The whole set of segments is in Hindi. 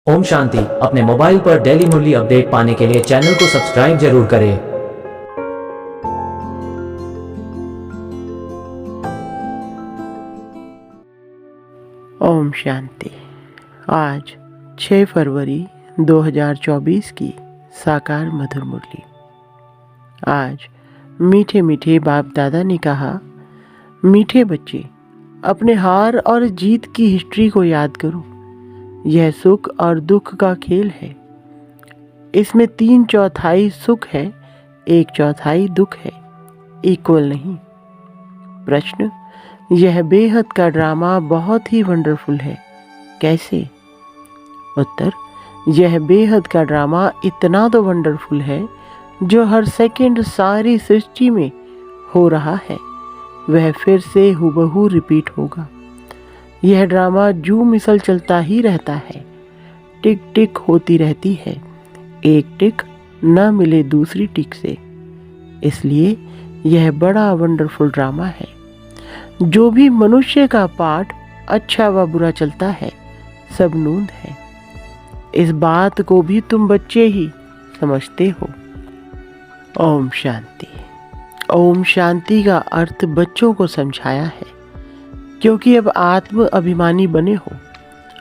ओम शांति। अपने मोबाइल पर डेली मुरली अपडेट पाने के लिए चैनल को सब्सक्राइब जरूर करें। ओम शांति। आज 6 फरवरी 2024 की साकार मधुर मुरली। आज मीठे मीठे बाप दादा ने कहा, मीठे बच्चे, अपने हार और जीत की हिस्ट्री को याद करो। यह सुख और दुख का खेल है। इसमें 3/4 सुख है, 1/4 दुख है, इक्वल नहीं। प्रश्न, यह बेहद का ड्रामा बहुत ही वंडरफुल है, कैसे? उत्तर, यह बेहद का ड्रामा इतना तो वंडरफुल है जो हर सेकंड सारी सृष्टि में हो रहा है, वह फिर से हूबहू रिपीट होगा। यह ड्रामा जू मिसल चलता ही रहता है, टिक टिक होती रहती है, एक टिक न मिले दूसरी टिक से। इसलिए यह बड़ा वंडरफुल ड्रामा है। जो भी मनुष्य का पाठ अच्छा व बुरा चलता है, सब नूंद है। इस बात को भी तुम बच्चे ही समझते हो। ओम शांति। ओम शांति का अर्थ बच्चों को समझाया है, क्योंकि अब आत्म अभिमानी बने हो।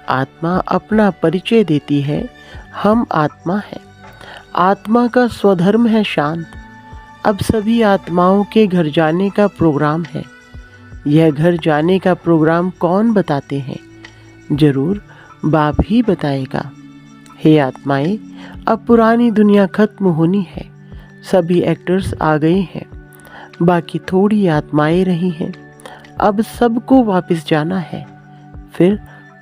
आत्मा अपना परिचय देती है, हम आत्मा हैं। आत्मा का स्वधर्म है शांत। अब सभी आत्माओं के घर जाने का प्रोग्राम है। यह घर जाने का प्रोग्राम कौन बताते हैं? जरूर बाप ही बताएगा। हे आत्माएं, अब पुरानी दुनिया खत्म होनी है। सभी एक्टर्स आ गए हैं, बाकी थोड़ी आत्माएं रही हैं। अब सबको वापस जाना है, फिर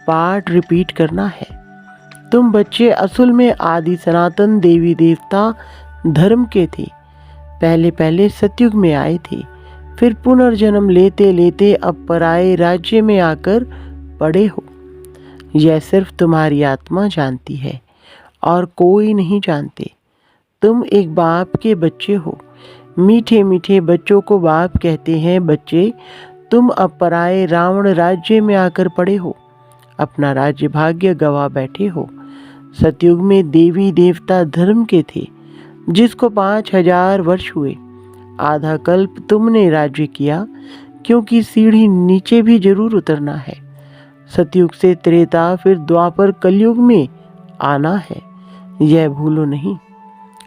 पाठ रिपीट करना है। तुम बच्चे असल में आदि सनातन देवी देवता धर्म के थे। पहले पहले सतयुग में आए थे, फिर पुनर्जन्म लेते लेते अब पराये राज्य में आकर पड़े हो। यह सिर्फ तुम्हारी आत्मा जानती है और कोई नहीं जानते। तुम एक बाप के बच्चे हो। मीठे मीठे बच्चों को बाप कहते हैं, बच्चे तुम अब पराये रावण राज्य में आकर पड़े हो, अपना राज्य भाग्य गवा बैठे हो। सतयुग में देवी देवता धर्म के थे, जिसको 5000 वर्ष हुए। आधा कल्प तुमने राज्य किया, क्योंकि सीढ़ी नीचे भी जरूर उतरना है। सतयुग से त्रेता, फिर द्वापर, कलयुग में आना है, यह भूलो नहीं।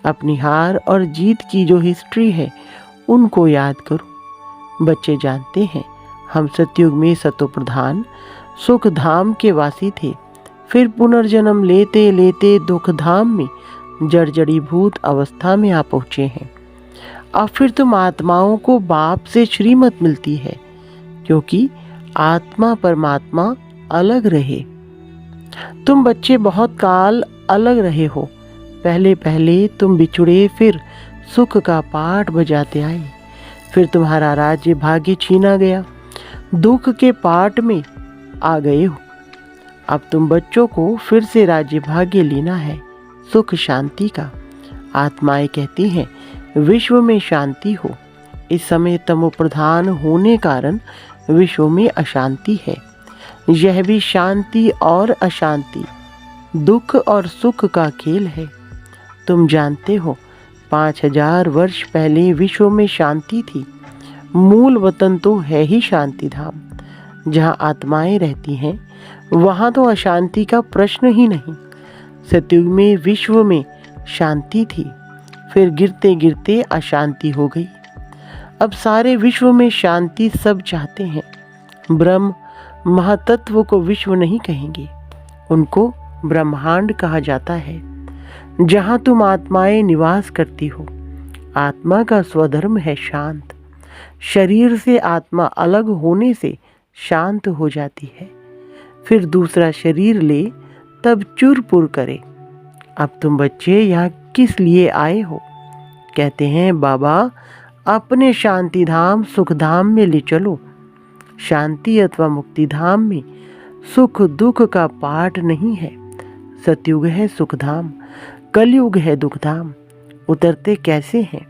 अपनी हार और जीत की जो हिस्ट्री है, उनको याद करो। बच्चे जानते हैं, हम सतयुग में सतो प्रधान सुख धाम के वासी थे, फिर पुनर्जन्म लेते लेते दुख धाम में जड़जड़ीभूत अवस्था में आ पहुँचे हैं। अब फिर तुम आत्माओं को बाप से श्रीमत मिलती है, क्योंकि आत्मा परमात्मा अलग रहे। तुम बच्चे बहुत काल अलग रहे हो। पहले पहले तुम बिछुड़े, फिर सुख का पाठ बजाते आए, फिर तुम्हारा राज्य भाग्य छीना गया, दुख के पाठ में आ गए हो। अब तुम बच्चों को फिर से राज्य भाग्य लेना है, सुख शांति का। आत्माएं कहती हैं, विश्व में शांति हो। इस समय तमो प्रधान होने कारण विश्व में अशांति है। यह भी शांति और अशांति, दुख और सुख का खेल है। तुम जानते हो, 5000 वर्ष पहले विश्व में शांति थी। मूल वतन तो है ही शांति धाम। जहाँ आत्माएं रहती हैं, वहाँ तो अशांति का प्रश्न ही नहीं। सतयुग में विश्व में शांति थी, फिर गिरते गिरते अशांति हो गई। अब सारे विश्व में शांति सब चाहते हैं। ब्रह्म महातत्व को विश्व नहीं कहेंगे, उनको ब्रह्मांड कहा जाता है, जहाँ तुम आत्माएं निवास करती हो। आत्मा का स्वधर्म है शांत। शरीर से आत्मा अलग होने से शांत हो जाती है, फिर दूसरा शरीर ले तब चुरपुर करे। अब तुम बच्चे यहाँ किस लिए आए हो? कहते हैं, बाबा अपने शांति धाम सुख धाम में ले चलो। शांति अथवा मुक्ति धाम में सुख दुख का पाठ नहीं है। सतयुग है सुख धाम, कलयुग है दुख धाम। उतरते कैसे हैं,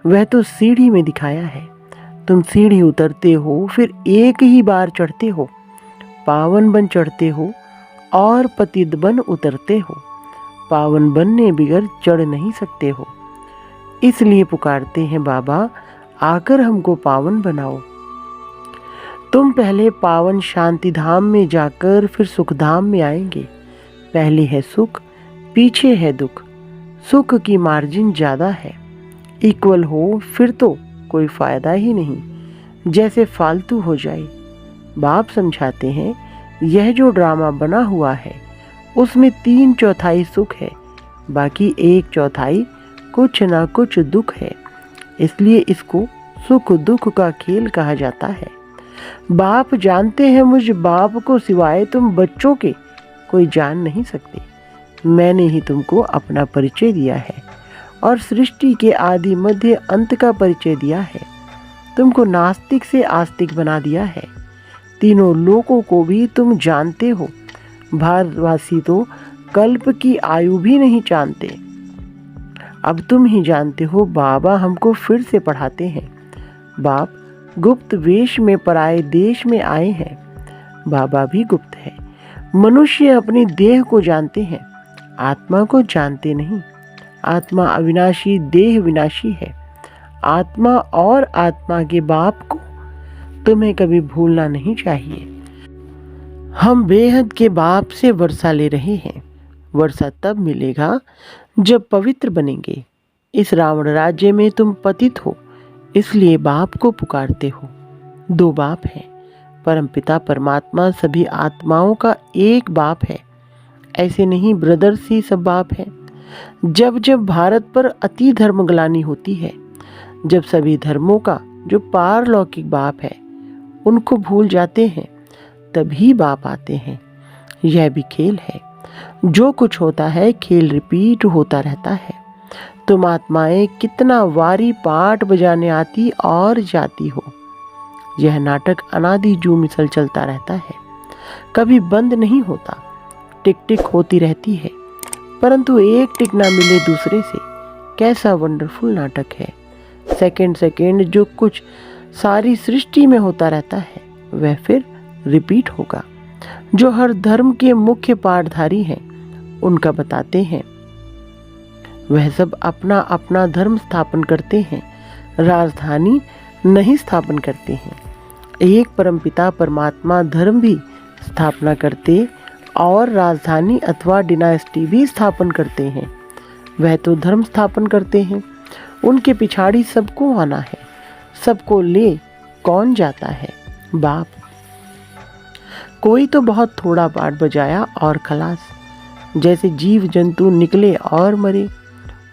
वह तो सीढ़ी में दिखाया है। तुम सीढ़ी उतरते हो, फिर एक ही बार चढ़ते हो, पावन बन चढ़ते हो और पतित बन उतरते हो। पावन बनने बिगर चढ़ नहीं सकते हो, इसलिए पुकारते हैं बाबा आकर हमको पावन बनाओ। तुम पहले पावन शांति धाम में जाकर फिर सुख धाम में आएंगे। पहले है सुख, पीछे है दुख। सुख की मार्जिन ज़्यादा है, इक्वल हो फिर तो कोई फायदा ही नहीं, जैसे फालतू हो जाए। बाप समझाते हैं यह जो ड्रामा बना हुआ है उसमें 3/4 सुख है, बाकी 1/4 कुछ ना कुछ दुख है, इसलिए इसको सुख दुख का खेल कहा जाता है। बाप जानते हैं मुझ बाप को सिवाय तुम बच्चों के कोई जान नहीं सकते। मैंने ही तुमको अपना परिचय दिया है और सृष्टि के आदि मध्य अंत का परिचय दिया है। तुमको नास्तिक से आस्तिक बना दिया है। तीनों लोकों को भी तुम जानते हो। भारतवासी तो कल्प की आयु भी नहीं जानते। अब तुम ही जानते हो बाबा हमको फिर से पढ़ाते हैं। बाप गुप्त वेश में पराए देश में आए हैं। बाबा भी गुप्त है। मनुष्य अपनी देह को जानते हैं, आत्मा को जानते नहीं। आत्मा अविनाशी, देह विनाशी है। आत्मा और आत्मा के बाप को तुम्हें कभी भूलना नहीं चाहिए। हम बेहद के बाप से वर्षा ले रहे हैं। वर्षा तब मिलेगा जब पवित्र बनेंगे। इस रावण राज्य में तुम पतित हो, इसलिए बाप को पुकारते हो। 2 बाप हैं, परमपिता परमात्मा सभी आत्माओं का एक बाप है। ऐसे नहीं ब्रदर्स ही सब बाप है। जब जब भारत पर अति धर्मग्लानि होती है, जब सभी धर्मों का जो पारलौकिक बाप है उनको भूल जाते हैं, तभी बाप आते हैं। यह भी खेल है। जो कुछ होता है खेल रिपीट होता रहता है। तुम आत्माएं कितना वारी पाठ बजाने आती और जाती हो। यह नाटक अनादि जू मिसल चलता रहता है, कभी बंद नहीं होता। टिक टिक होती रहती है, परंतु एक टिक ना मिले दूसरे से। कैसा वंडरफुल नाटक है। सेकंड सेकंड जो कुछ सारी सृष्टि में होता रहता है वह फिर रिपीट होगा। जो हर धर्म के मुख्य पाठधारी हैं उनका बताते हैं। वह सब अपना अपना धर्म स्थापन करते हैं, राजधानी नहीं स्थापन करते हैं। एक परमपिता परमात्मा धर्म भी स्थापना करते और राजधानी अथवा डिनास्टी भी स्थापन करते हैं। वह तो धर्म स्थापन करते हैं, उनके पिछाड़ी सबको आना है। सबको ले कौन जाता है? बाप। कोई तो बहुत थोड़ा पाठ बजाया और खलास। जैसे जीव जंतु निकले और मरे।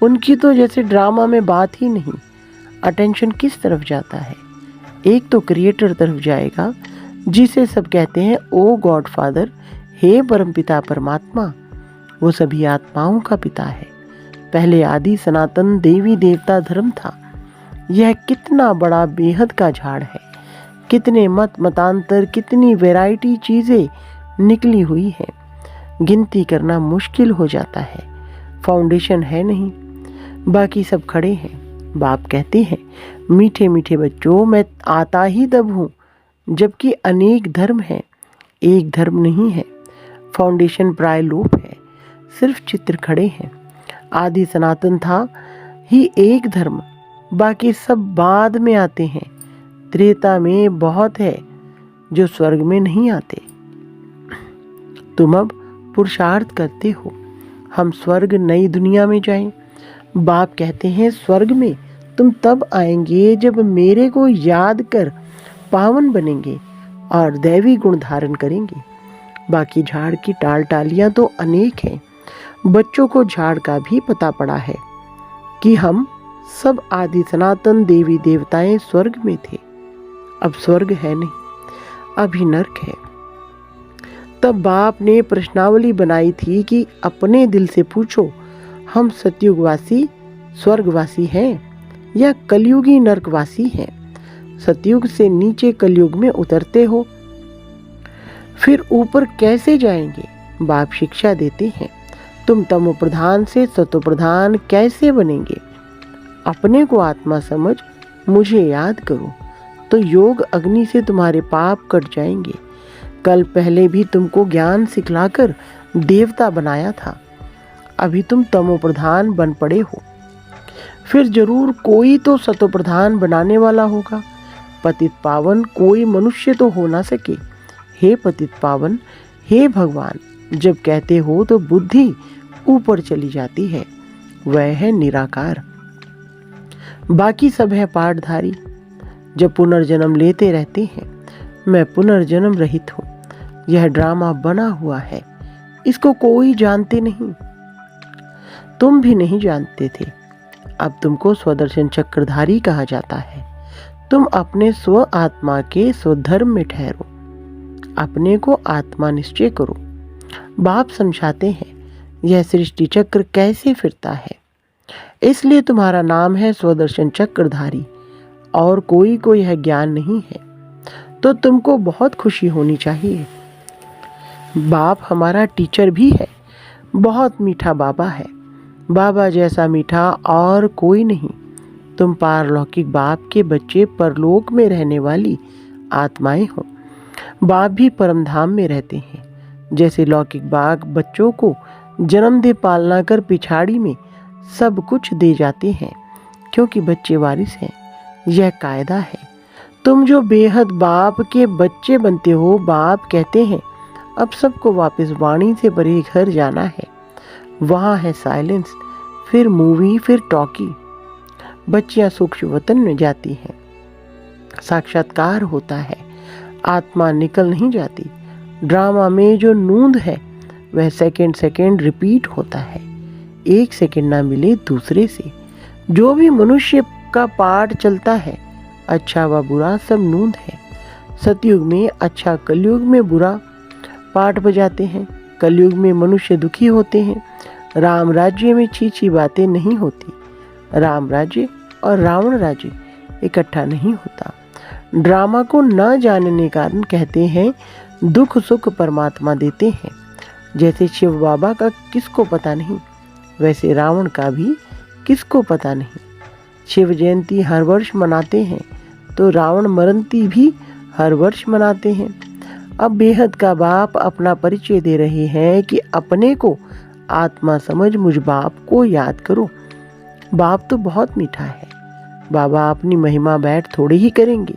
उनकी तो जैसे ड्रामा में बात ही नहीं। अटेंशन किस तरफ जाता है? एक तो क्रिएटर तरफ जाएगा, जिसे सब कहते हैं ओ गॉड फादर, हे परमपिता परमात्मा। वो सभी आत्माओं का पिता है। पहले आदि सनातन देवी देवता धर्म था। यह कितना बड़ा बेहद का झाड़ है। कितने मत मतांतर, कितनी वैरायटी चीज़ें निकली हुई है, गिनती करना मुश्किल हो जाता है। फाउंडेशन है नहीं, बाकी सब खड़े हैं। बाप कहते हैं मीठे मीठे बच्चों, मैं आता ही तब हूँ जबकि अनेक धर्म हैं, एक धर्म नहीं है। फाउंडेशन प्राय लोप है, सिर्फ चित्र खड़े हैं। आदि सनातन था ही एक धर्म, बाकी सब बाद में आते हैं। त्रेता में बहुत है जो स्वर्ग में नहीं आते। तुम अब पुरुषार्थ करते हो हम स्वर्ग नई दुनिया में जाएं। बाप कहते हैं स्वर्ग में तुम तब आएंगे जब मेरे को याद कर पावन बनेंगे और दैवी गुण धारण करेंगे। बाकी झाड़ की टाल टालियाँ तो अनेक हैं। बच्चों को झाड़ का भी पता पड़ा है कि हम सब आदि सनातन देवी देवताएं स्वर्ग में थे। अब स्वर्ग है नहीं, अभी नरक है। तब बाप ने प्रश्नावली बनाई थी कि अपने दिल से पूछो, हम सतयुगवासी स्वर्गवासी हैं या कलयुगी नरकवासी हैं? सतयुग से नीचे कलयुग में उतरते हो, फिर ऊपर कैसे जाएंगे? बाप शिक्षा देते हैं तुम तमो प्रधान से सतो प्रधान कैसे बनेंगे? अपने को आत्मा समझ मुझे याद करो तो योग अग्नि से तुम्हारे पाप कट जाएंगे। कल पहले भी तुमको ज्ञान सिखलाकर देवता बनाया था, अभी तुम तमो प्रधान बन पड़े हो। फिर जरूर कोई तो सतो प्रधान बनाने वाला होगा। पतित पावन कोई मनुष्य तो हो ना सके। हे पतित पावन, हे भगवान, जब कहते हो तो बुद्धि ऊपर चली जाती है। वह है निराकार, बाकी सब है पाठधारी। जब पुनर्जन्म लेते रहते हैं, मैं पुनर्जन्म रहित हूँ। यह ड्रामा बना हुआ है, इसको कोई जानते नहीं। तुम भी नहीं जानते थे। अब तुमको स्वदर्शन चक्रधारी कहा जाता है। तुम अपने स्व आत्मा के स्वधर्म में ठहरो, अपने को आत्मा निश्चय करो। बाप समझाते हैं यह सृष्टि चक्र कैसे फिरता है, इसलिए तुम्हारा नाम है स्वदर्शन चक्रधारी, और कोई को यह ज्ञान नहीं है। तो तुमको बहुत खुशी होनी चाहिए। बाप हमारा टीचर भी है, बहुत मीठा बाबा है। बाबा जैसा मीठा और कोई नहीं। तुम पारलौकिक बाप के बच्चे परलोक में रहने वाली आत्माएं हो। बाप भी परमधाम में रहते हैं। जैसे लौकिक बाप बच्चों को जन्म दे पालना कर पिछाड़ी में सब कुछ दे जाते हैं, क्योंकि बच्चे वारिस हैं। यह कायदा है। तुम जो बेहद बाप के बच्चे बनते हो, बाप कहते हैं अब सबको वापस वाणी से परे घर जाना है। वहाँ है साइलेंस, फिर मूवी, फिर टॉकी। बच्चियां सूक्ष्म वतन में जाती हैं, साक्षात्कार होता है, आत्मा निकल नहीं जाती। ड्रामा में जो नूंद है वह सेकंड सेकंड रिपीट होता है, एक सेकंड ना मिले दूसरे से। जो भी मनुष्य का पाठ चलता है, अच्छा व बुरा सब नूंद है। सतयुग में अच्छा, कलयुग में बुरा पाठ बजाते हैं। कलयुग में मनुष्य दुखी होते हैं। राम राज्य में छी बातें नहीं होती। राम राज्य और रावण राज्य इकट्ठा नहीं होता। ड्रामा को न जानने कारण कहते हैं दुख सुख परमात्मा देते हैं। जैसे शिव बाबा का किसको पता नहीं, वैसे रावण का भी किसको पता नहीं। शिव जयंती हर वर्ष मनाते हैं, तो रावण मरंती भी हर वर्ष मनाते हैं। अब बेहद का बाप अपना परिचय दे रहे हैं कि अपने को आत्मा समझ मुझ बाप को याद करो। बाप तो बहुत मीठा है। बाबा अपनी महिमा बैठ थोड़ी ही करेंगे।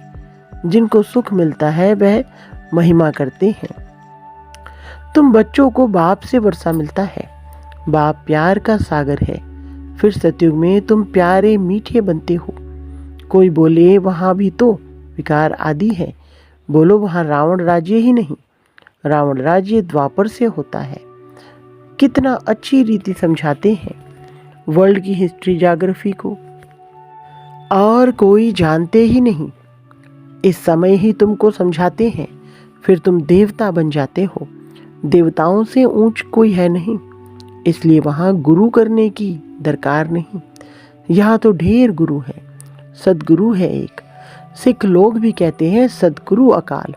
जिनको सुख मिलता है वह महिमा करते हैं। तुम बच्चों को बाप से वर्षा मिलता है। बाप प्यार का सागर है। फिर सतयुग में तुम प्यारे मीठे बनते हो। कोई बोले वहां भी तो विकार आदि है। बोलो वहां रावण राज्य ही नहीं, रावण राज्य द्वापर से होता है। कितना अच्छी रीति समझाते हैं वर्ल्ड की हिस्ट्री ज्योग्राफी को, और कोई जानते ही नहीं। इस समय ही तुमको समझाते हैं, फिर तुम देवता बन जाते हो। देवताओं से ऊंच कोई है नहीं, इसलिए वहां गुरु करने की दरकार नहीं। यहाँ तो ढेर गुरु है, सदगुरु है एक। सिख लोग भी कहते हैं सदगुरु अकाल।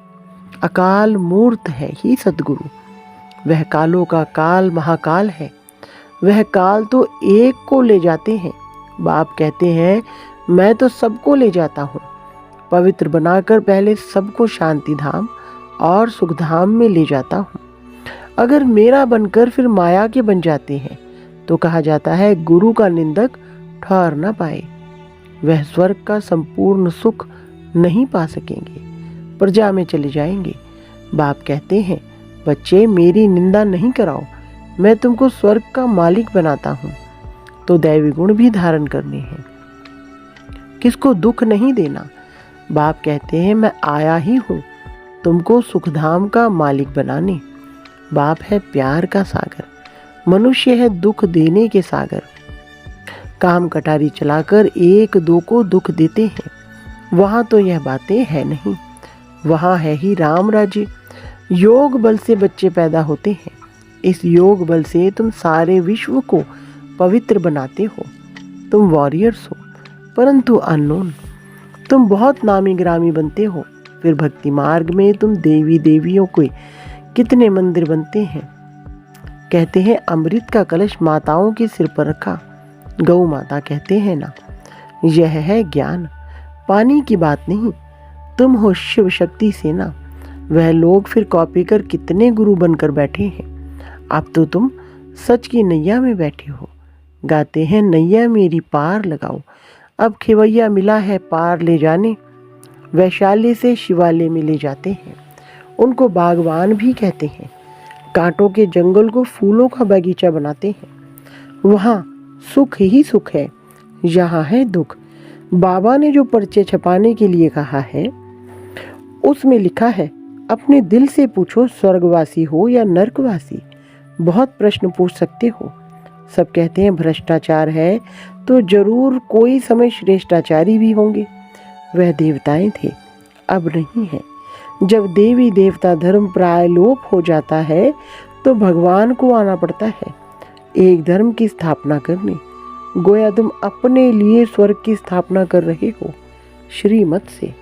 अकाल मूर्त है ही सदगुरु। वह कालों का काल महाकाल है। वह काल तो एक को ले जाते हैं। बाप कहते हैं मैं तो सबको ले जाता हूँ। पवित्र बनाकर पहले सबको शांति धाम और सुख धाम में ले जाता हूँ। अगर मेरा बनकर फिर माया के बन जाते हैं तो कहा जाता है गुरु का निंदक ठहर न पाए। वह स्वर्ग का संपूर्ण सुख नहीं पा सकेंगे, प्रजा में चले जाएंगे। बाप कहते हैं बच्चे मेरी निंदा नहीं कराओ, मैं तुमको स्वर्ग का मालिक बनाता हूँ। तो दैवी गुण भी धारण करने हैं, किसको दुख नहीं देना। बाप कहते हैं मैं आया ही हूँ तुमको सुखधाम का मालिक बनाने। बाप है प्यार का सागर, मनुष्य है दुख देने के सागर। काम कटारी चलाकर एक दो को दुख देते हैं। वहाँ तो यह बातें है नहीं, वहाँ है ही राम राज्य। योग बल से बच्चे पैदा होते हैं। इस योग बल से तुम सारे विश्व को पवित्र बनाते हो। तुम वॉरियर्स हो, परंतु अननोन। तुम बहुत नामी ग्रामी बनते हो। फिर भक्ति मार्ग में तुम देवी देवियों के कितने मंदिर बनते हैं। कहते हैं अमृत का कलश माताओं के सिर पर रखा, गौ माता कहते हैं ना। यह है ज्ञान, पानी की बात नहीं। तुम हो शिव शक्ति सेना। वह लोग फिर कॉपी कर कितने गुरु बनकर बैठे हैं। अब तो तुम सच की नैया में बैठे हो। गाते हैं नैया मेरी पार लगाओ, अब खेवैया मिला है पार ले जाने। वैशाली से शिवालय में ले जाते हैं, उनको बागवान भी कहते हैं। कांटों के जंगल को फूलों का बगीचा बनाते हैं। वहाँ सुख ही सुख है, यहाँ है दुख। बाबा ने जो पर्चे छपाने के लिए कहा है, उसमें लिखा है, अपने दिल से पूछो स्वर्गवासी हो या नरकवासी। बहुत प्रश्न पूछ सकते हो। सब कहते हैं भ्रष्टाचार है, तो जरूर कोई समय श्रेष्ठाचारी भी होंगे। वह देवताएं थे, अब नहीं है। जब देवी देवता धर्म प्रायलोप हो जाता है तो भगवान को आना पड़ता है एक धर्म की स्थापना करने। गोया तुम अपने लिए स्वर्ग की स्थापना कर रहे हो श्रीमत से।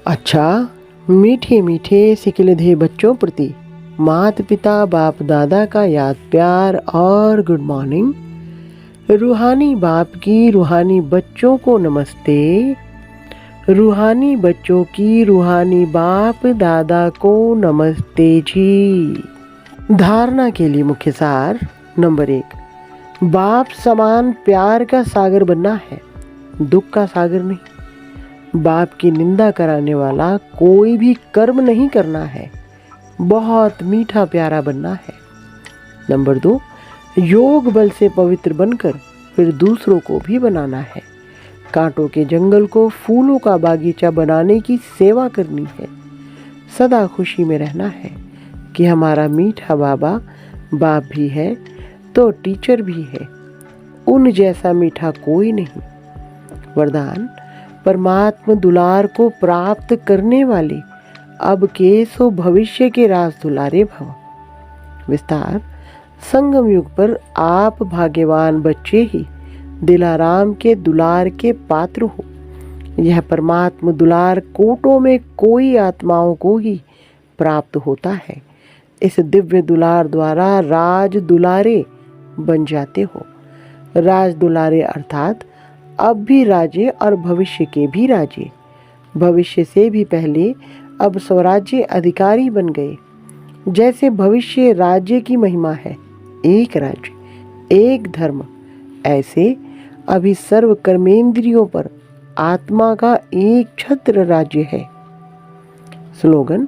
अच्छा, मीठे मीठे सिकलधे बच्चों प्रति माता पिता बाप दादा का याद प्यार और गुड मॉर्निंग। रूहानी बाप की रूहानी बच्चों को नमस्ते। रूहानी बच्चों की रूहानी बाप दादा को नमस्ते जी। धारणा के लिए मुख्य सार नंबर 1, बाप समान प्यार का सागर बनना है, दुख का सागर नहीं। बाप की निंदा कराने वाला कोई भी कर्म नहीं करना है, बहुत मीठा प्यारा बनना है। नंबर 2, योग बल से पवित्र बनकर फिर दूसरों को भी बनाना है। कांटों के जंगल को फूलों का बागीचा बनाने की सेवा करनी है। सदा खुशी में रहना है कि हमारा मीठा बाबा बाप भी है तो टीचर भी है, उन जैसा मीठा कोई नहीं। वरदान, परमात्मा दुलार को प्राप्त करने वाले अब के सो भविष्य के राज दुलारे भव। विस्तार, संगम युग पर आप भाग्यवान बच्चे ही दिलाराम के दुलार के पात्र हो। यह परमात्मा दुलार कोटों में कोई आत्माओं को ही प्राप्त होता है। इस दिव्य दुलार द्वारा राज दुलारे बन जाते हो। राज दुलारे अर्थात अब भी राजे और भविष्य के भी राजे। भविष्य से भी पहले अब स्वराज्य अधिकारी बन गए। जैसे भविष्य राज्य की महिमा है, एक राज्य एक धर्म, ऐसे अभी सर्व कर्मेंद्रियों पर आत्मा का एक छत्र राज्य है। स्लोगन,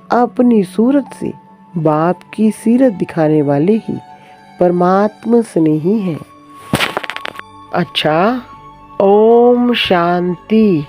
अपनी सूरत से बाप की सीरत दिखाने वाले ही परमात्मा स्नेही हैं। अच्छा, ओम शांति।